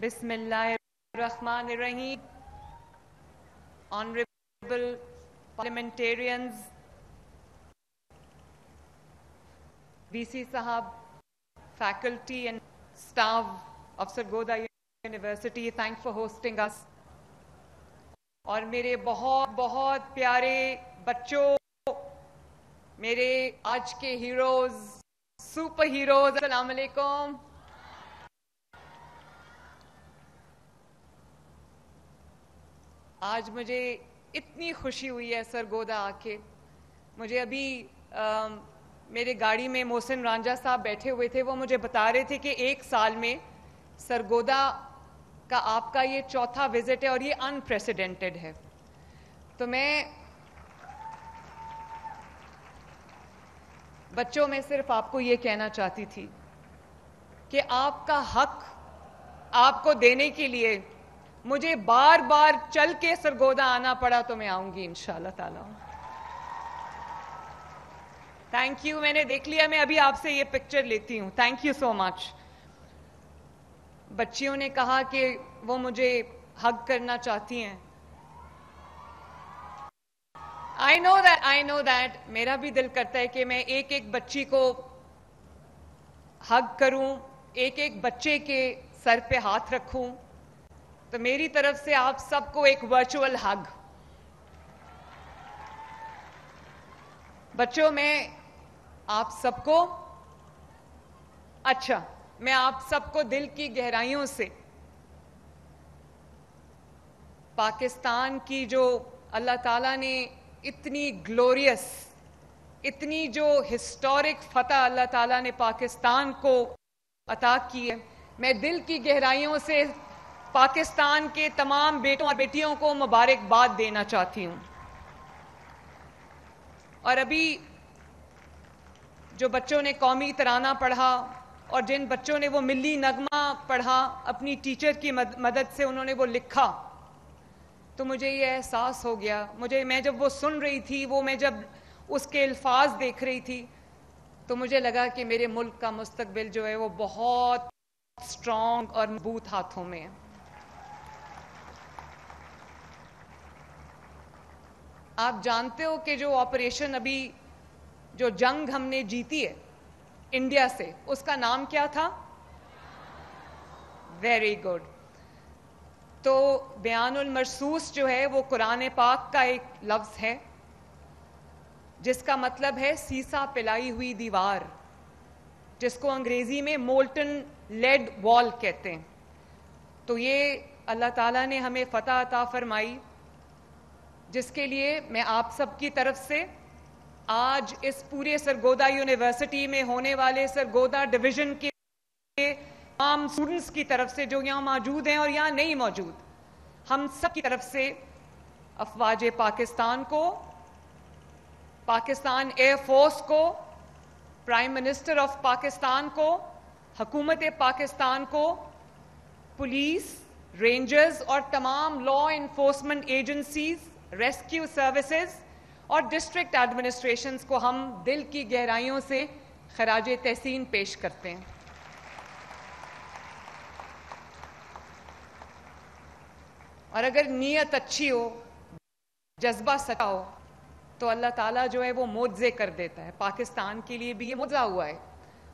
بسم اللہ الرحمن الرحیم. Honorable parliamentarians, VC Sahab, faculty and staff of Sargodha University, thanks for hosting us. اور میرے بہت بہت پیارے بچوں، میرے آج کے ہیروز، سپر ہیروز، السلام علیکم. آج مجھے اتنی خوشی ہوئی ہے سرگودھا آ کے. مجھے ابھی میرے گاڑی میں محسن رانجھا صاحب بیٹھے ہوئے تھے، وہ مجھے بتا رہے تھے کہ 1 سال میں سرگودھا کا آپ کا یہ 4تھا وزٹ ہے اور یہ انپریسیڈنٹڈ ہے. تو میں بچوں میں صرف آپ کو یہ کہنا چاہتی تھی کہ آپ کا حق آپ کو دینے کے لیے مجھے بار بار چل کے سرگودھا آنا پڑا تو میں آؤں گی انشاءاللہ تعالی. Thank you. میں نے دیکھ لیا، میں ابھی آپ سے یہ پکچر لیتی ہوں. تھینک یو سو مچ. بچیوں نے کہا کہ وہ مجھے ہگ کرنا چاہتی ہیں. I know that. میرا بھی دل کرتا ہے کہ میں ایک ایک بچی کو ہگ کروں، ایک ایک بچے کے سر پہ ہاتھ رکھوں. تو میری طرف سے آپ سب کو ایک ورچوئل ہگ. بچوں میں آپ سب کو، اچھا میں آپ سب کو دل کی گہرائیوں سے پاکستان کی جو اللہ تعالیٰ نے اتنی گلوریس، اتنی جو ہسٹورک فتح اللہ تعالیٰ نے پاکستان کو عطا کی ہے، میں دل کی گہرائیوں سے پاکستان کے تمام بیٹوں اور بیٹیوں کو مبارکباد دینا چاہتی ہوں. اور ابھی جو بچوں نے قومی ترانہ پڑھا اور جن بچوں نے وہ ملی نغمہ پڑھا، اپنی ٹیچر کی مدد سے انہوں نے وہ لکھا، تو مجھے یہ احساس ہو گیا. میں جب وہ سن رہی تھی، میں جب اس کے الفاظ دیکھ رہی تھی، تو مجھے لگا کہ میرے ملک کا مستقبل جو ہے وہ بہت اسٹرانگ اور مضبوط ہاتھوں میں ہے. آپ جانتے ہو کہ جو آپریشن ابھی جو جنگ ہم نے جیتی ہے انڈیا سے، اس کا نام کیا تھا؟ Very good. تو بیان المرصوص جو ہے وہ قرآن پاک کا ایک لفظ ہے جس کا مطلب ہے سیسا پلائی ہوئی دیوار، جس کو انگریزی میں مولٹن لیڈ وال کہتے ہیں. تو یہ اللہ تعالیٰ نے ہمیں فتح عطا فرمائی، جس کے لیے میں آپ سب کی طرف سے آج اس پورے سرگودھا یونیورسٹی میں ہونے والے سرگودھا ڈویژن کے تمام اسٹوڈنٹس کی طرف سے جو یہاں موجود ہیں اور یہاں نہیں موجود، ہم سب کی طرف سے افواج پاکستان کو، پاکستان ایئر فورس کو، پرائم منسٹر آف پاکستان کو، حکومت پاکستان کو، پولیس، رینجرز اور تمام law enforcement agencies, rescue services اور ڈسٹرکٹ ایڈمنسٹریشنز کو ہم دل کی گہرائیوں سے خراج تحسین پیش کرتے ہیں. اور اگر نیت اچھی ہو، جذبہ سچا ہو، تو اللہ تعالیٰ جو ہے وہ معجزے کر دیتا ہے. پاکستان کے لیے بھی یہ معجزہ ہوا ہے.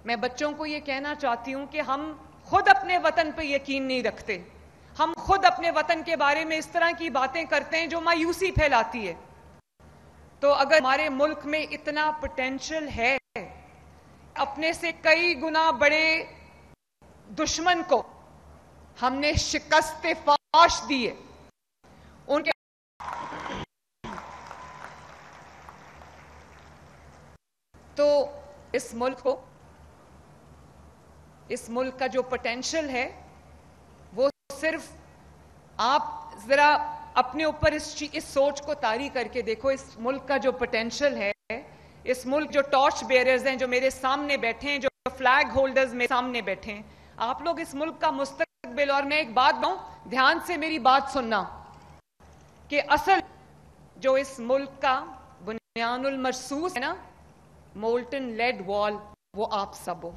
میں بچوں کو یہ کہنا چاہتی ہوں کہ ہم خود اپنے وطن پہ یقین نہیں رکھتے. ہم خود اپنے وطن کے بارے میں اس طرح کی باتیں کرتے ہیں جو مایوسی پھیلاتی ہے. تو اگر ہمارے ملک میں اتنا پوٹینشل ہے، اپنے سے کئی گنا بڑے دشمن کو ہم نے شکست فاش دی ہے، ان کے تو اس ملک کا جو پوٹینشل ہے وہ صرف آپ ذرا اپنے اوپر اس سوچ کو طاری کر کے دیکھو. اس ملک کا جو پوٹینشل ہے، اس ملک جو ٹارچ بیئررز ہیں جو میرے سامنے بیٹھے ہیں، جو فلیگ ہولڈرز میرے سامنے بیٹھے ہیں، آپ لوگ اس ملک کا مستقبل. اور میں ایک بات بتاؤں، دھیان سے میری بات سننا، کہ اصل جو اس ملک کا بنیان المرصوص ہے نا، مولٹن لیڈ وال، وہ آپ سب ہو.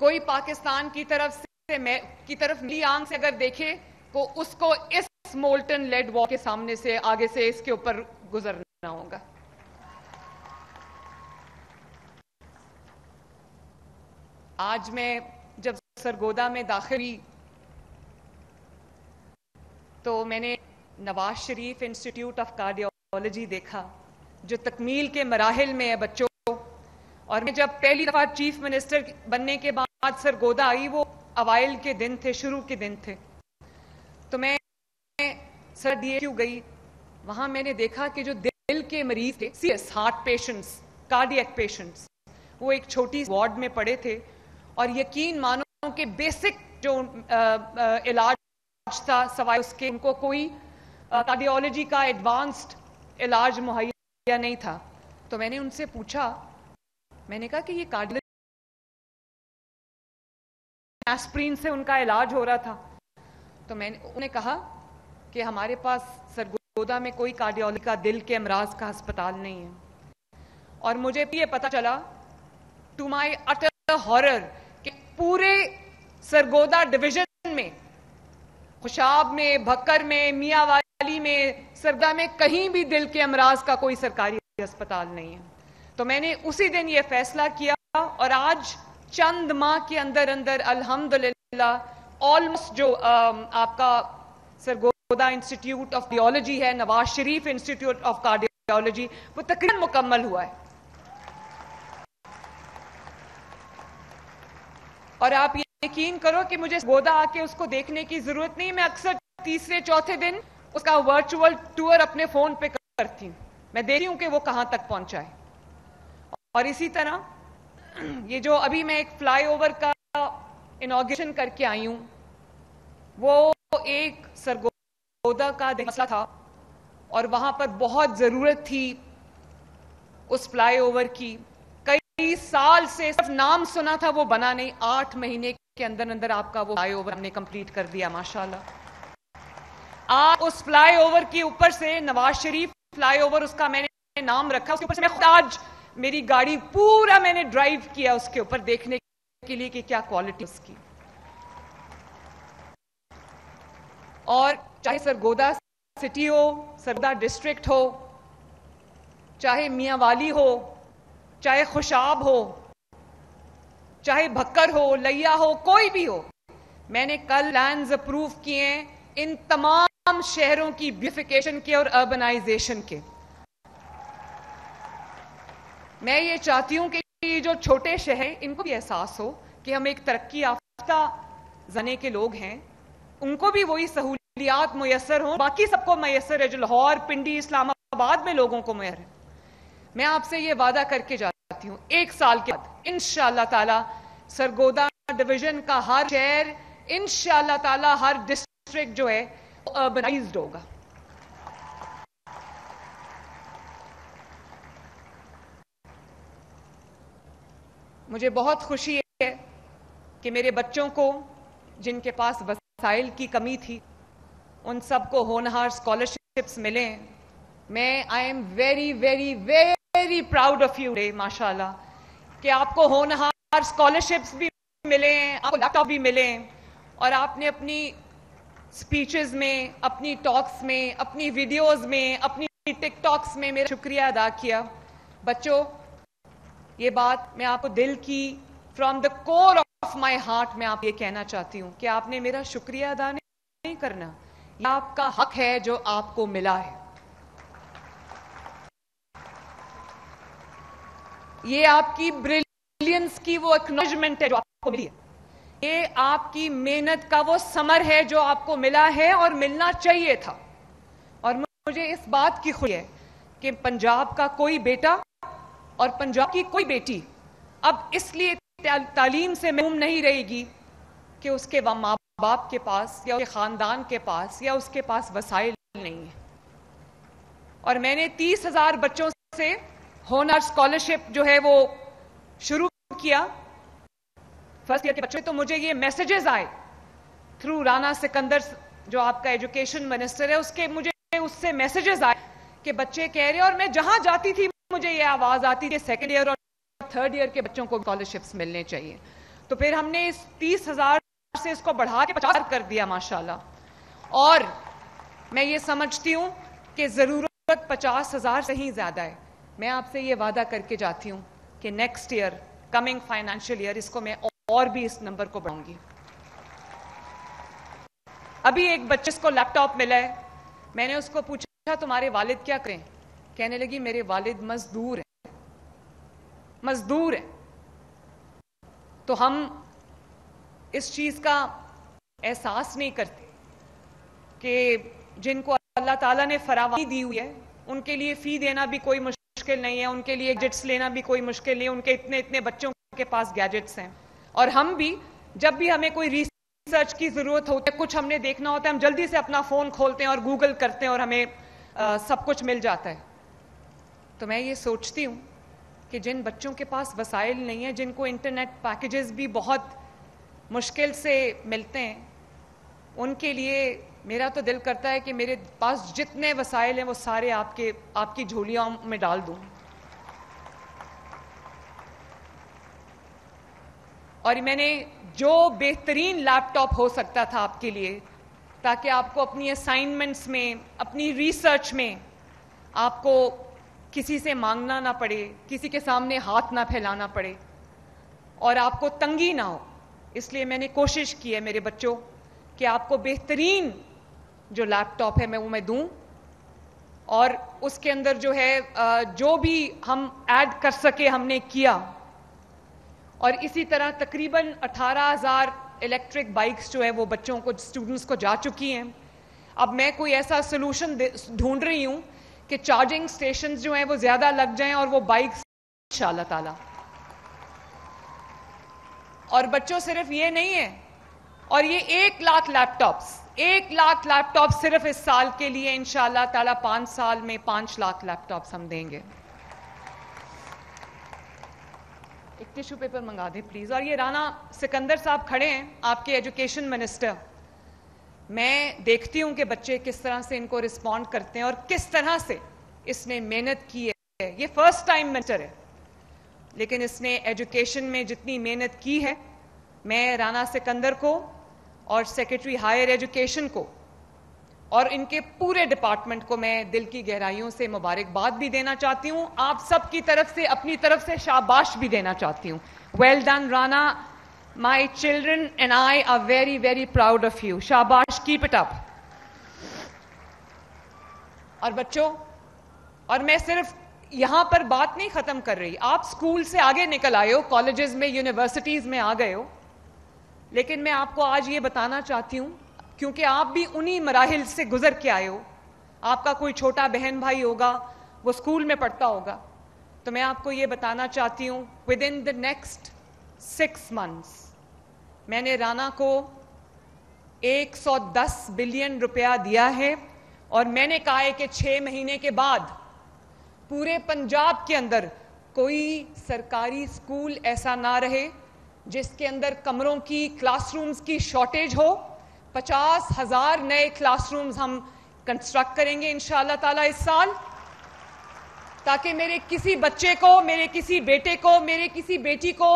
کوئی پاکستان کی طرف میری آنکھ سے اگر دیکھے تو اس کو اس مولٹن لیڈ وال کے سامنے سے آگے سے اس کے اوپر گزرنا ہوگا. آج میں جب سرگودا میں داخل ہوئی تو میں نے Nawaz Sharif institute of cardiology دیکھا جو تکمیل کے مراحل میں ہے بچوں. اور میں جب پہلی دفعہ چیف منسٹر بننے کے بعد سرگودا آئی، وہ اوائل کے دن تھے، شروع کے دن تھے، تو میں سر دیے کیوں گئی. وہاں میں نے دیکھا کہ جو دل کے مریض تھے، سیریس ہارٹ پیشنٹس، کارڈیاک پیشنٹس، وہ ایک چھوٹی وارڈ میں پڑے تھے اور یقین مانو کہ بیسک جو علاج تھا سوائے اس کے ان کو کوئی کارڈیالوجی کا ایڈوانسڈ علاج مہیا نہیں تھا. تو میں نے ان سے پوچھا، میں نے کہا کہ یہ کارڈیالوجی ایسپرین سے ان کا علاج ہو رہا تھا. تو میں نے انہوں نے کہا کہ ہمارے پاس سرگودا میں کوئی کارڈیالوجی کا دل کے امراض کا ہسپتال نہیں ہے. اور مجھے بھی یہ پتا چلا ٹو مائی اٹر ہارر کہ پورے سرگودا ڈویژن میں، خوشاب میں، بھکر میں، میاں والی میں، سرگودا میں کہیں بھی دل کے امراض کا کوئی سرکاری ہسپتال نہیں ہے. تو میں نے اسی دن یہ فیصلہ کیا اور آج چند ماہ کے اندر الحمدللہ آلموسٹ جو آپ کا سرگودا انسٹیٹیوٹ آف کارڈیالوجی ہے، Nawaz Sharif institute of cardiology, وہ تقریباً مکمل ہوا ہے. اور آپ یقین کرو کہ مجھے سرگودا آ کے اس کو دیکھنے کی ضرورت نہیں. میں اکثر تیسرے چوتھے دن اس کا ورچوئل ٹور اپنے فون پہ کرتی ہوں، میں دیکھتی ہوں کہ وہ کہاں تک پہنچا ہے. اور اسی طرح یہ جو ابھی میں ایک فلائی اوور کا انوگریشن کر کے آئی ہوں، وہ ایک سرگودا کا مسئلہ تھا اور وہاں پر بہت ضرورت تھی اس فلائی اوور کی. کئی سال سے صرف نام سنا تھا، وہ بنا نہیں. 8 مہینے کے اندر آپ کا وہ فلائی اوور ہم نے کمپلیٹ کر دیا ماشاءاللہ. آپ اس فلائی اوور کے اوپر سے نواز شریف فلائی اوور اس کا میں نے نام رکھا، اس کے اوپر سے میں خود آج میری گاڑی پورا میں نے ڈرائیو کیا اس کے اوپر دیکھنے کے لیے کہ کیا کوالٹی اس کی. اور چاہے سرگودا سٹی ہو، سرگودا ڈسٹرکٹ ہو، چاہے میاں والی ہو، چاہے خوشاب ہو، چاہے بھکر ہو، لیا ہو، کوئی بھی ہو، میں نے کل پلانز اپروو کیے ہیں ان تمام شہروں کی بیوٹیفیکیشن کے اور اربنائزیشن کے. میں یہ چاہتی ہوں کہ یہ جو چھوٹے شہر ان کو بھی احساس ہو کہ ہم ایک ترقی یافتہ زمانے کے لوگ ہیں، ان کو بھی وہی سہولیات میسر ہوں باقی سب کو میسر ہے جو لاہور، پنڈی، اسلام آباد میں لوگوں کو میسر ہے. میں آپ سے یہ وعدہ کر کے جاتی ہوں 1 سال کے بعد انشاءاللہ تعالی سرگودا ڈویژن کا ہر شہر، انشاءاللہ تعالی ہر ڈسٹرکٹ جو ہے اربنائزڈ ہوگا. مجھے بہت خوشی ہے کہ میرے بچوں کو جن کے پاس وسائل کی کمی تھی ان سب کو ہونہار اسکالرشپس ملے ہیں. میں I am very very very proud of you ماشاء اللہ کہ آپ کو ہونہار اسکالرشپس بھی ملے ہیں، آپ کو لیپ ٹاپ بھی ملے ہیں، اور آپ نے اپنی اسپیچز میں، اپنی ٹاکس میں، اپنی ویڈیوز میں، اپنی ٹک ٹاکس میں میرا شکریہ ادا کیا. بچوں، یہ بات میں آپ کو دل کی from the core of my heart میں آپ یہ کہنا چاہتی ہوں کہ آپ نے میرا شکریہ ادا نہیں کرنا، یہ آپ کا حق ہے جو آپ کو ملا ہے. یہ آپ کی بریلینس کی وہ ایکنالجمنٹ ہے جو آپ کو ملی ہے. یہ آپ کی محنت کا وہ ثمر ہے جو آپ کو ملا ہے اور ملنا چاہیے تھا. اور مجھے اس بات کی خوشی ہے کہ پنجاب کا کوئی بیٹا اور پنجاب کی کوئی بیٹی اب اس لیے تعلیم سے محروم نہیں رہے گی کہ اس کے ماں باپ کے پاس یا اس کے خاندان کے پاس یا اس کے پاس وسائل نہیں ہیں. اور میں نے 30,000 بچوں سے ہونہار اسکالرشپ جو ہے وہ شروع کیا فرسٹ ایئر کے بچوں. تو مجھے یہ میسیجز آئے تھرو رانا سکندر جو آپ کا ایجوکیشن منسٹر ہے، مجھے اس سے میسیجز آئے کہ بچے کہہ رہے، اور میں جہاں جاتی تھی مجھے یہ آواز آتی کہ 2nd ایئر اور 3rd ایئر کے بچوں کو اسکالرشپس ملنے چاہیے. تو پھر ہم نے اس 30,000 سے اس کو بڑھا کے 50,000 کر دیا ماشاءاللہ. اور میں یہ سمجھتی ہوں کہ ضرورت 50,000 سے ہی زیادہ ہے. میں آپ سے یہ وعدہ کر کے جاتی ہوں کہ next year coming financial year اس کو میں اور بھی اس نمبر کو بڑھاؤں گی. ابھی ایک بچے کو لیپ ٹاپ ملا ہے, میں نے اس کو پوچھا تمہارے والد کیا کریں؟ کہنے لگی میرے والد مزدور ہیں. مزدور ہیں. تو ہم اس چیز کا احساس نہیں کرتے کہ جن کو اللہ تعالیٰ نے فراوانی دی ہوئی ہے ان کے لیے فی دینا بھی کوئی مشکل نہیں ہے, ان کے لیے گیجٹس لینا بھی کوئی مشکل نہیں ہے, ان کے اتنے بچوں کے پاس گیجٹس ہیں. اور ہم بھی جب بھی ہمیں کوئی ریسرچ کی ضرورت ہوتی ہے, کچھ ہم نے دیکھنا ہوتا ہے, ہم جلدی سے اپنا فون کھولتے ہیں اور گوگل کرتے ہیں اور ہمیں سب کچھ مل جاتا ہے. تو میں یہ سوچتی ہوں کہ جن بچوں کے پاس وسائل نہیں ہیں, جن کو انٹرنیٹ پیکیجز بھی بہت مشکل سے ملتے ہیں, ان کے لیے میرا تو دل کرتا ہے کہ میرے پاس جتنے وسائل ہیں وہ سارے آپ کی جھولیوں میں ڈال دوں. اور میں نے جو بہترین لیپ ٹاپ ہو سکتا تھا آپ کے لیے, تاکہ آپ کو اپنی اسائنمنٹس میں, اپنی ریسرچ میں آپ کو کسی سے مانگنا نہ پڑے, کسی کے سامنے ہاتھ نہ پھیلانا پڑے اور آپ کو تنگی نہ ہو, اس لیے میں نے کوشش کی ہے میرے بچوں کہ آپ کو بہترین جو لیپ ٹاپ ہے میں دوں. اور اس کے اندر جو ہے جو بھی ہم ایڈ کر سکے ہم نے کیا. اور اسی طرح تقریباً 18,000 الیکٹرک بائکس جو ہے وہ بچوں کو, اسٹوڈنٹس کو جا چکی ہیں. اب میں کوئی ایسا سلوشن ڈھونڈ رہی ہوں کہ چارجنگ سٹیشنز جو ہیں وہ زیادہ لگ جائیں اور وہ بائکس انشاءاللہ تعالی. اور بچوں صرف یہ نہیں ہے, اور یہ 1,00,000 لیپ ٹاپس, 1,00,000 لیپ ٹاپ صرف اس سال کے لیے انشاءاللہ تعالی 5 سال میں 5,00,000 لیپ ٹاپس ہم دیں گے. ایک ٹیشو پیپر منگا دیں پلیز. اور یہ رانا سکندر صاحب کھڑے ہیں, آپ کے ایجوکیشن منسٹر. میں دیکھتی ہوں کہ بچے کس طرح سے ان کو رسپونڈ کرتے ہیں اور کس طرح سے اس نے محنت کی ہے. یہ فرسٹ ٹائم منسٹر ہے لیکن اس نے ایجوکیشن میں جتنی محنت کی ہے, میں رانا سکندر کو اور سیکرٹری ہائر ایجوکیشن کو اور ان کے پورے ڈپارٹمنٹ کو میں دل کی گہرائیوں سے مبارکباد بھی دینا چاہتی ہوں. آپ سب کی طرف سے, اپنی طرف سے شاباش بھی دینا چاہتی ہوں. Well done Rana, my children and I are very very proud of you. شاباش, کیپ اٹ اپ. اور بچوں, اور میں صرف یہاں پر بات نہیں ختم کر رہی, آپ اسکول سے آگے نکل آئے ہو, کالجز میں, یونیورسٹیز میں آ گئے ہو, لیکن میں آپ کو آج یہ بتانا چاہتی ہوں کیونکہ آپ بھی انہی مراحل سے گزر کے آئے ہو. آپ کا کوئی چھوٹا بہن بھائی ہوگا, وہ اسکول میں پڑھتا ہوگا, تو میں آپ کو یہ بتانا چاہتی ہوں with in the next 6 months میں نے رانا کو 110 بلین روپیہ دیا ہے. اور میں نے کہا ہے کہ 6 مہینے کے بعد پورے پنجاب کے اندر کوئی سرکاری اسکول ایسا نہ رہے جس کے اندر کمروں کی, کلاس رومز کی شارٹیج ہو. 50,000 نئے کلاس رومز ہم کنسٹرکٹ کریں گے انشاءاللہ تعالیٰ اس سال, تاکہ میرے کسی بچے کو, میرے کسی بیٹے کو, میرے کسی بیٹی کو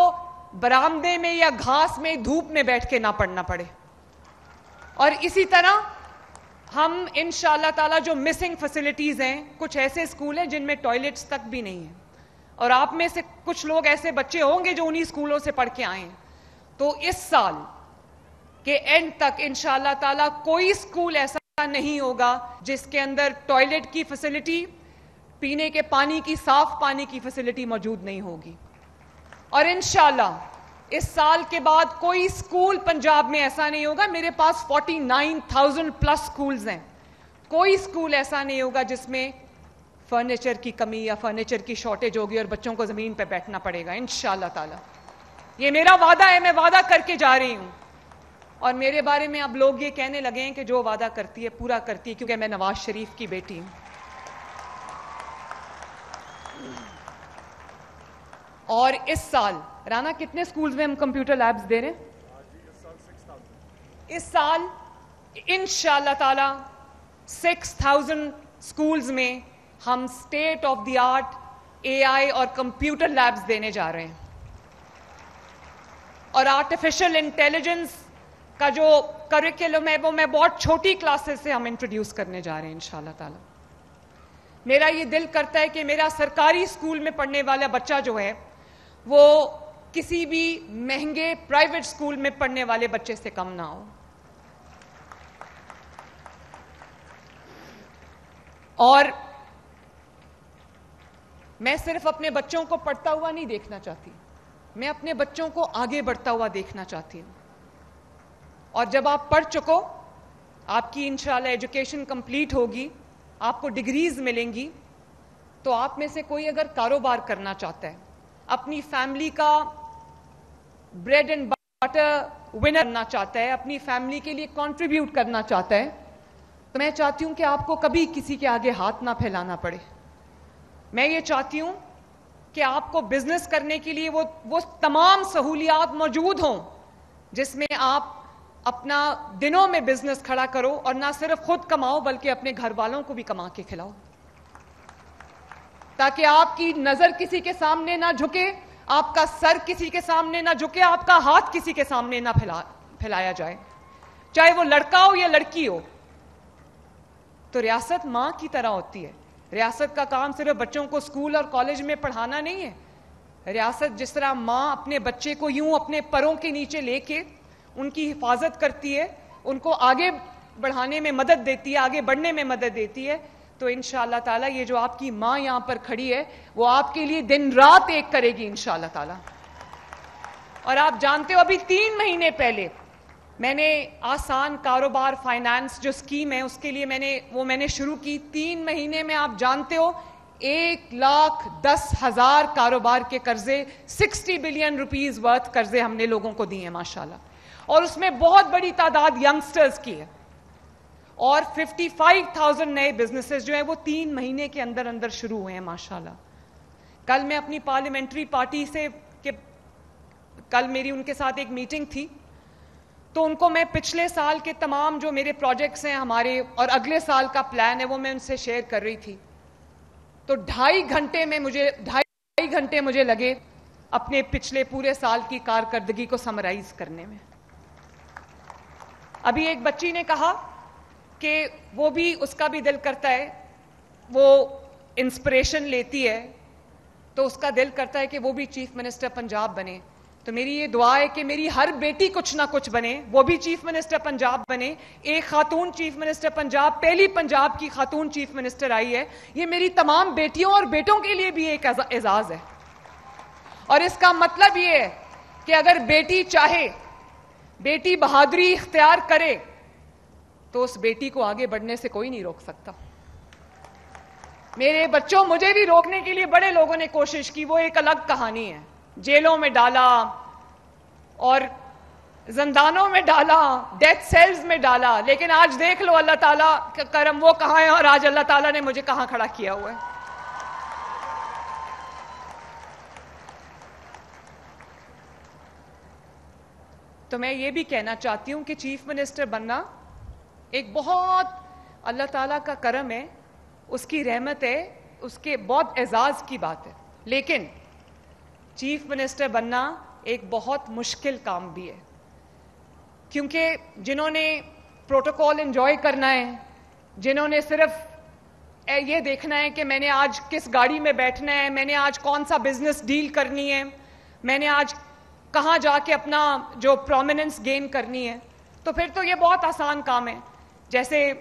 برآمدے میں یا گھاس میں, دھوپ میں بیٹھ کے نہ پڑھنا پڑے. اور اسی طرح ہم انشاءاللہ تعالیٰ جو مسنگ فیسلٹیز ہیں, کچھ ایسے اسکول ہیں جن میں ٹوائلٹس تک بھی نہیں ہیں, اور آپ میں سے کچھ لوگ ایسے بچے ہوں گے جو انہی اسکولوں سے پڑھ کے آئے ہیں. تو اس سال کے اینڈ تک انشاءاللہ تعالیٰ کوئی اسکول ایسا نہیں ہوگا جس کے اندر ٹوائلٹ کی فیسلٹی, پینے کے پانی کی, صاف پانی کی فیسلٹی موجود نہیں ہوگی. اور انشاءاللہ اس سال کے بعد کوئی اسکول پنجاب میں ایسا نہیں ہوگا, میرے پاس 49,000 پلس اسکولز ہیں, کوئی اسکول ایسا نہیں ہوگا جس میں فرنیچر کی کمی یا فرنیچر کی شارٹیج ہوگی اور بچوں کو زمین پہ بیٹھنا پڑے گا انشاءاللہ تعالیٰ. یہ میرا وعدہ ہے, میں وعدہ کر کے جا رہی ہوں. اور میرے بارے میں اب لوگ یہ کہنے لگے ہیں کہ جو وعدہ کرتی ہے پورا کرتی ہے, کیونکہ میں نواز شریف کی بیٹی ہوں. اور اس سال رانا کتنے سکولز میں ہم کمپیوٹر لیبز دے رہے ہیں؟ اس سال انشاءاللہ تعالی 6,000 سکولز میں ہم اسٹیٹ آف دی آرٹ اے آئی اور کمپیوٹر لیبز دینے جا رہے ہیں. اور آرٹیفیشل انٹیلیجنس کا جو کریکولم ہے وہ میں بہت چھوٹی کلاسز سے ہم انٹروڈیوس کرنے جا رہے ہیں انشاءاللہ تعالی. میرا یہ دل کرتا ہے کہ میرا سرکاری اسکول میں پڑھنے والا بچہ جو ہے وہ کسی بھی مہنگے پرائیویٹ اسکول میں پڑھنے والے بچے سے کم نہ ہو. اور میں صرف اپنے بچوں کو پڑھتا ہوا نہیں دیکھنا چاہتی, میں اپنے بچوں کو آگے بڑھتا ہوا دیکھنا چاہتی ہوں. اور جب آپ پڑھ چکو, آپ کی انشاءاللہ ایجوکیشن کمپلیٹ ہوگی, آپ کو ڈگریز ملیں گی, تو آپ میں سے کوئی اگر کاروبار کرنا چاہتا ہے, اپنی فیملی کا بریڈ اینڈ بٹر ونر کرنا چاہتا ہے, اپنی فیملی کے لیے کنٹریبیوٹ کرنا چاہتا ہے, تو میں چاہتی ہوں کہ آپ کو کبھی کسی کے آگے ہاتھ نہ پھیلانا پڑے. میں یہ چاہتی ہوں کہ آپ کو بزنس کرنے کے لیے وہ تمام سہولیات موجود ہوں جس میں آپ اپنا دنوں میں بزنس کھڑا کرو, اور نہ صرف خود کماؤ بلکہ اپنے گھر والوں کو بھی کما کے کھلاؤ, تاکہ آپ کی نظر کسی کے سامنے نہ جھکے, آپ کا سر کسی کے سامنے نہ جھکے, آپ کا ہاتھ کسی کے سامنے نہ پھیلایا جائے, چاہے وہ لڑکا ہو یا لڑکی ہو. تو ریاست ماں کی طرح ہوتی ہے. ریاست کا کام صرف بچوں کو اسکول اور کالج میں پڑھانا نہیں ہے. ریاست جس طرح ماں اپنے بچے کو یوں اپنے پروں کے نیچے لے کے ان کی حفاظت کرتی ہے, ان کو آگے بڑھانے میں مدد دیتی ہے, آگے بڑھنے میں مدد دیتی ہے, تو انشاءاللہ تعالیٰ یہ جو آپ کی ماں یہاں پر کھڑی ہے وہ آپ کے لیے دن رات ایک کرے گی انشاءاللہ تعالیٰ. اور آپ جانتے ہو ابھی 3 مہینے پہلے میں نے آسان کاروبار فائنانس جو اسکیم ہے اس کے لیے میں نے شروع کی. 3 مہینے میں آپ جانتے ہو 1,10,000 کاروبار کے قرضے, 60 بلین روپیز ورتھ قرضے ہم نے لوگوں کو دیے ہیں ماشاءاللہ, اور اس میں بہت بڑی تعداد ینگسٹرز کی ہے, اور 55,000 نئے بزنسز جو ہیں وہ 3 مہینے کے اندر اندر شروع ہوئے ہیں ماشاءاللہ. کل میں اپنی پارلیمنٹری پارٹی سے کل میری ان کے ساتھ ایک میٹنگ تھی, تو ان کو میں پچھلے سال کے تمام جو میرے پروجیکٹس ہیں ہمارے اور اگلے سال کا پلان ہے وہ میں ان سے شیئر کر رہی تھی. تو 2.5 گھنٹے مجھے لگے اپنے پچھلے پورے سال کی کارکردگی کو سمرائز کرنے میں. ابھی ایک بچی نے کہا کہ وہ بھی, اس کا بھی دل کرتا ہے, وہ انسپریشن لیتی ہے تو اس کا دل کرتا ہے کہ وہ بھی چیف منسٹر پنجاب بنے. تو میری یہ دعا ہے کہ میری ہر بیٹی کچھ نہ کچھ بنے, وہ بھی چیف منسٹر پنجاب بنے. ایک خاتون چیف منسٹر پنجاب, پہلی پنجاب کی خاتون چیف منسٹر آئی ہے, یہ میری تمام بیٹیوں اور بیٹوں کے لیے بھی ایک اعزاز ہے. اور اس کا مطلب یہ ہے کہ اگر بیٹی چاہے, بیٹی بہادری اختیار کرے, تو اس بیٹی کو آگے بڑھنے سے کوئی نہیں روک سکتا. میرے بچوں, مجھے بھی روکنے کے لیے بڑے لوگوں نے کوشش کی, وہ ایک الگ کہانی ہے. جیلوں میں ڈالا اور زندانوں میں ڈالا, ڈیتھ سیلز میں ڈالا, لیکن آج دیکھ لو اللہ تعالیٰ کا کرم وہ کہاں ہے, اور آج اللہ تعالیٰ نے مجھے کہاں کھڑا کیا ہوا ہے. تو میں یہ بھی کہنا چاہتی ہوں کہ چیف منسٹر بننا ایک بہت اللہ تعالیٰ کا کرم ہے, اس کی رحمت ہے, اس کے بہت اعزاز کی بات ہے. لیکن چیف منسٹر بننا ایک بہت مشکل کام بھی ہے, کیونکہ جنہوں نے پروٹوکول انجوائے کرنا ہے, جنہوں نے صرف یہ دیکھنا ہے کہ میں نے آج کس گاڑی میں بیٹھنا ہے, میں نے آج کون سا بزنس ڈیل کرنی ہے, میں نے آج کہاں جا کے اپنا جو پرومیننس گین کرنی ہے, تو پھر تو یہ بہت آسان کام ہے. جیسے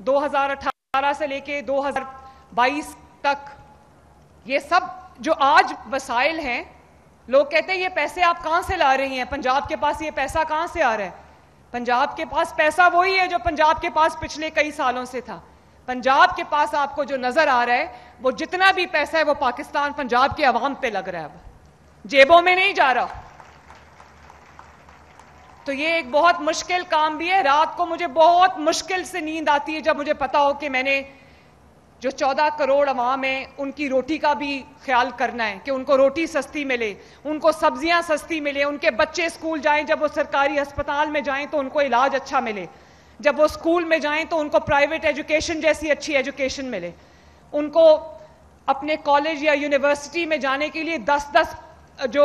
2018 سے لے کے 2022 تک یہ سب جو آج وسائل ہیں, لوگ کہتے ہیں یہ پیسے آپ کہاں سے لا رہی ہیں, پنجاب کے پاس یہ پیسہ کہاں سے آ رہا ہے. پنجاب کے پاس پیسہ وہی ہے جو پنجاب کے پاس پچھلے کئی سالوں سے تھا. پنجاب کے پاس آپ کو جو نظر آ رہا ہے وہ جتنا بھی پیسہ ہے وہ پاکستان پنجاب کے عوام پہ لگ رہا ہے, وہ جیبوں میں نہیں جا رہا. تو یہ ایک بہت مشکل کام بھی ہے. رات کو مجھے بہت مشکل سے نیند آتی ہے جب مجھے پتا ہو کہ میں نے جو 14 کروڑ عوام ہیں ان کی روٹی کا بھی خیال کرنا ہے, کہ ان کو روٹی سستی ملے, ان کو سبزیاں سستی ملے, ان کے بچے اسکول جائیں, جب وہ سرکاری ہسپتال میں جائیں تو ان کو علاج اچھا ملے, جب وہ اسکول میں جائیں تو ان کو پرائیویٹ ایجوکیشن جیسی اچھی ایجوکیشن ملے, ان کو اپنے کالج یا یونیورسٹی میں جانے کے لیے 10 جو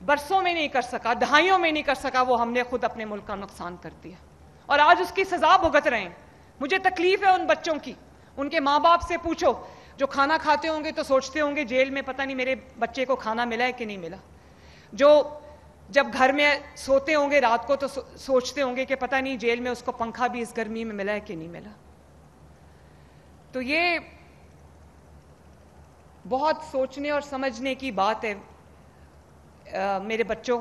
برسوں میں نہیں کر سکا, دہائیوں میں نہیں کر سکا, وہ ہم نے خود اپنے ملک کا نقصان کر دیا اور آج اس کی سزا بھگت رہے ہیں. مجھے تکلیف ہے ان بچوں کی. ان کے ماں باپ سے پوچھو جو کھانا کھاتے ہوں گے تو سوچتے ہوں گے جیل میں پتہ نہیں میرے بچے کو کھانا ملا ہے کہ نہیں ملا. جو جب گھر میں سوتے ہوں گے رات کو تو سوچتے ہوں گے کہ پتہ نہیں جیل میں اس کو پنکھا بھی اس گرمی میں ملا ہے کہ نہیں ملا. تو یہ بہت سوچنے اور سمجھنے کی بات ہے میرے بچوں.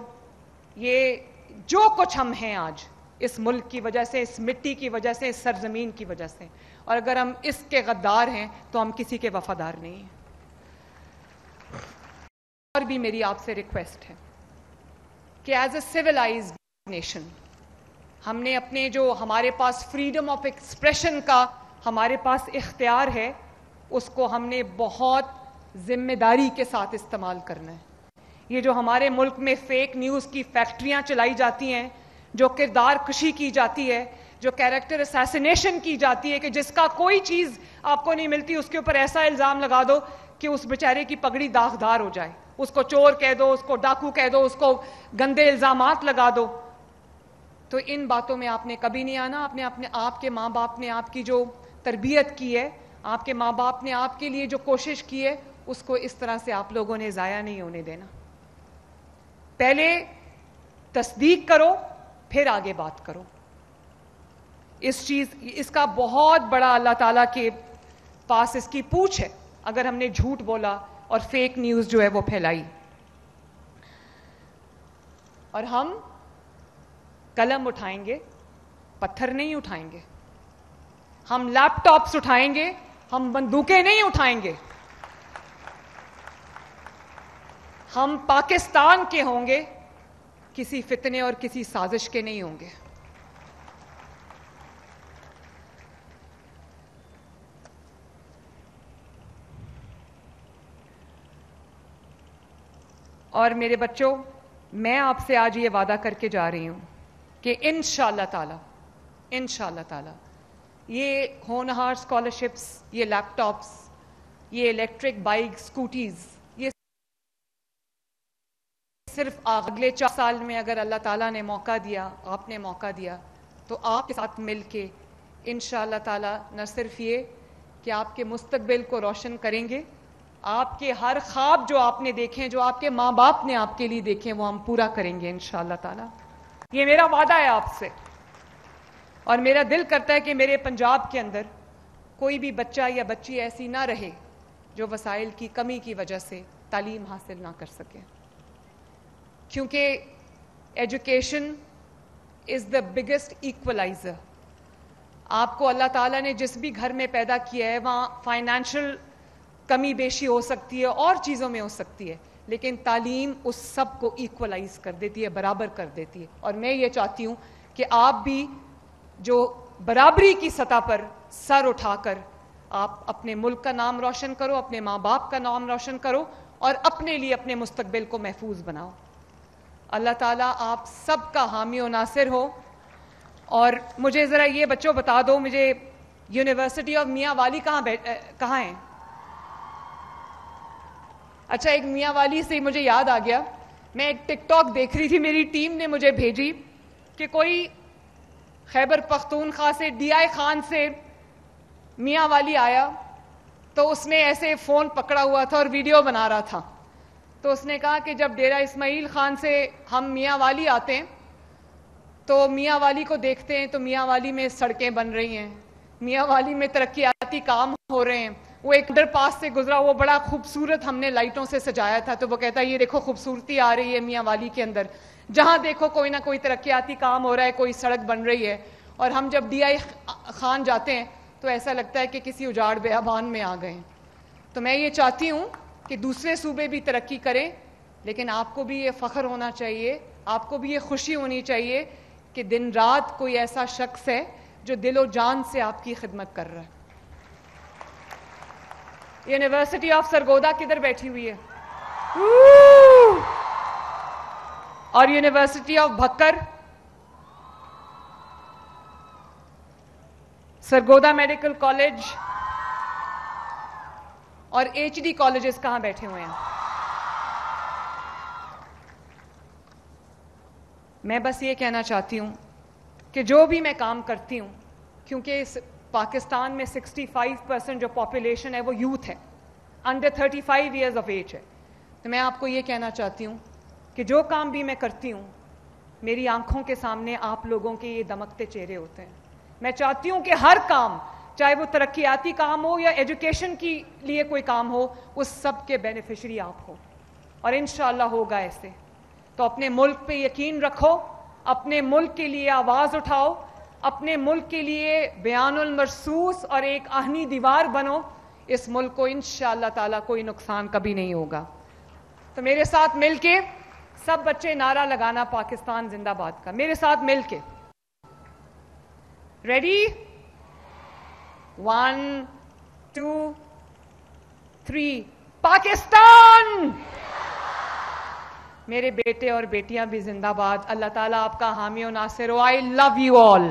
یہ جو کچھ ہم ہیں آج اس ملک کی وجہ سے, اس مٹی کی وجہ سے, اس سرزمین کی وجہ سے, اور اگر ہم اس کے غدار ہیں تو ہم کسی کے وفادار نہیں ہیں. اور بھی میری آپ سے ریکویسٹ ہے کہ ایز اے سویلائزڈ نیشن ہم نے اپنے جو ہمارے پاس فریڈم آف ایکسپریشن کا ہمارے پاس اختیار ہے اس کو ہم نے بہت ذمہ داری کے ساتھ استعمال کرنا ہے. یہ جو ہمارے ملک میں فیک نیوز کی فیکٹریاں چلائی جاتی ہیں, جو کردار کشی کی جاتی ہے, جو کیریکٹر اسیسینیشن کی جاتی ہے کہ جس کا کوئی چیز آپ کو نہیں ملتی اس کے اوپر ایسا الزام لگا دو کہ اس بیچارے کی پگڑی داغدار ہو جائے, اس کو چور کہہ دو, اس کو ڈاکو کہہ دو, اس کو گندے الزامات لگا دو. تو ان باتوں میں آپ نے کبھی نہیں آنا. آپ کے ماں باپ نے آپ کی جو تربیت کی ہے, آپ کے ماں باپ نے آپ کے لیے جو کوشش کی ہے, اس کو اس طرح سے آپ لوگوں نے ضائع نہیں ہونے دینا. پہلے تصدیق کرو پھر آگے بات کرو. اس کا بہت بڑا اللہ تعالیٰ کے پاس اس کی پوچھ ہے اگر ہم نے جھوٹ بولا اور فیک نیوز جو ہے وہ پھیلائی. اور ہم قلم اٹھائیں گے, پتھر نہیں اٹھائیں گے. ہم لیپ ٹاپس اٹھائیں گے, ہم بندوقیں نہیں اٹھائیں گے. ہم پاکستان کے ہوں گے, کسی فتنے اور کسی سازش کے نہیں ہوں گے. اور میرے بچوں, میں آپ سے آج یہ وعدہ کر کے جا رہی ہوں کہ انشاءاللہ تعالی یہ ہونہار اسکالرشپس, یہ لیپ ٹاپس, یہ الیکٹرک بائک, اسکوٹیز, یہ صرف اگلے 4 سال میں اگر اللہ تعالیٰ نے موقع دیا, آپ نے موقع دیا, تو آپ کے ساتھ مل کے انشاءاللہ تعالی نہ صرف یہ کہ آپ کے مستقبل کو روشن کریں گے, آپ کے ہر خواب جو آپ نے دیکھیں, جو آپ کے ماں باپ نے آپ کے لیے دیکھیں, وہ ہم پورا کریں گے انشاءاللہ تعالی. یہ میرا وعدہ ہے آپ سے. اور میرا دل کرتا ہے کہ میرے پنجاب کے اندر کوئی بھی بچہ یا بچی ایسی نہ رہے جو وسائل کی کمی کی وجہ سے تعلیم حاصل نہ کر سکے, کیونکہ ایجوکیشن از دا بگیسٹ ایکولائزر. آپ کو اللہ تعالیٰ نے جس بھی گھر میں پیدا کیا ہے وہاں فائنینشیل کمی بیشی ہو سکتی ہے, اور چیزوں میں ہو سکتی ہے, لیکن تعلیم اس سب کو ایکولائز کر دیتی ہے, برابر کر دیتی ہے. اور میں یہ چاہتی ہوں کہ آپ بھی جو برابری کی سطح پر سر اٹھا کر آپ اپنے ملک کا نام روشن کرو, اپنے ماں باپ کا نام روشن کرو, اور اپنے لیے اپنے مستقبل کو محفوظ بناؤ. اللہ تعالیٰ آپ سب کا حامی و ناصر ہو. اور مجھے ذرا یہ بچوں بتا دو, مجھے یونیورسٹی آف میاں والی کہاں ہیں؟ اچھا, ایک میاں والی سے مجھے یاد آ گیا, میں ایک ٹک ٹاک دیکھ رہی تھی, میری ٹیم نے مجھے بھیجی کہ کوئی خیبر پختونخوا سے ڈی آئی خان سے میاں والی آیا, تو اس نے ایسے فون پکڑا ہوا تھا اور ویڈیو بنا رہا تھا. تو اس نے کہا کہ جب ڈیرہ اسماعیل خان سے ہم میاں والی آتے ہیں تو میاں والی کو دیکھتے ہیں تو میاں والی میں سڑکیں بن رہی ہیں, میاں والی میں ترقیاتی کام ہو رہے ہیں. وہ ایک انڈر پاس سے گزرا, وہ بڑا خوبصورت ہم نے لائٹوں سے سجایا تھا, تو وہ کہتا ہے یہ دیکھو خوبصورتی آ رہی ہے میاں والی کے اندر, جہاں دیکھو کوئی نہ کوئی ترقیاتی کام ہو رہا ہے, کوئی سڑک بن رہی ہے. اور ہم جب ڈی آئی خان جاتے ہیں تو ایسا لگتا ہے کہ کسی اجاڑ بیابان میں آ گئے. تو میں یہ چاہتی ہوں کہ دوسرے صوبے بھی ترقی کریں, لیکن آپ کو بھی یہ فخر ہونا چاہیے, آپ کو بھی یہ خوشی ہونی چاہیے کہ دن رات کوئی ایسا شخص ہے جو دل و جان سے آپ کی خدمت کر رہا ہے. یونیورسٹی آف سرگودا کدھر بیٹھی ہوئی ہے, اور university of Bhakkar, Sargodha medical college اور ایچ ڈی کالجز کہاں بیٹھے ہوئے ہیں؟ میں بس یہ کہنا چاہتی ہوں کہ جو بھی میں کام کرتی ہوں، کیونکہ پاکستان میں 65% جو پاپولیشن ہے وہ یوتھ ہے، انڈر 35 ایئرز آف ایج ہے، تو میں آپ کو یہ کہنا چاہتی ہوں کہ جو کام بھی میں کرتی ہوں میری آنکھوں کے سامنے آپ لوگوں کے یہ دمکتے چہرے ہوتے ہیں. میں چاہتی ہوں کہ ہر کام، چاہے وہ ترقیاتی کام ہو یا ایجوکیشن کے لیے کوئی کام ہو، اس سب کے بینیفیشری آپ ہو، اور انشاءاللہ ہوگا ایسے. تو اپنے ملک پہ یقین رکھو، اپنے ملک کے لیے آواز اٹھاؤ، اپنے ملک کے لیے بیان المرصوص اور ایک آہنی دیوار بنو. اس ملک کو انشاءاللہ تعالیٰ کوئی نقصان کبھی نہیں ہوگا. تو میرے ساتھ مل کے سب بچے نعرہ لگانا پاکستان زندہ باد کا، میرے ساتھ مل کے. ریڈی؟ 1 2 3 پاکستان! میرے بیٹے اور بیٹیاں بھی زندہ باد. اللہ تعالیٰ آپ کا حامی و ناصر ہو. آئی لو یو آل.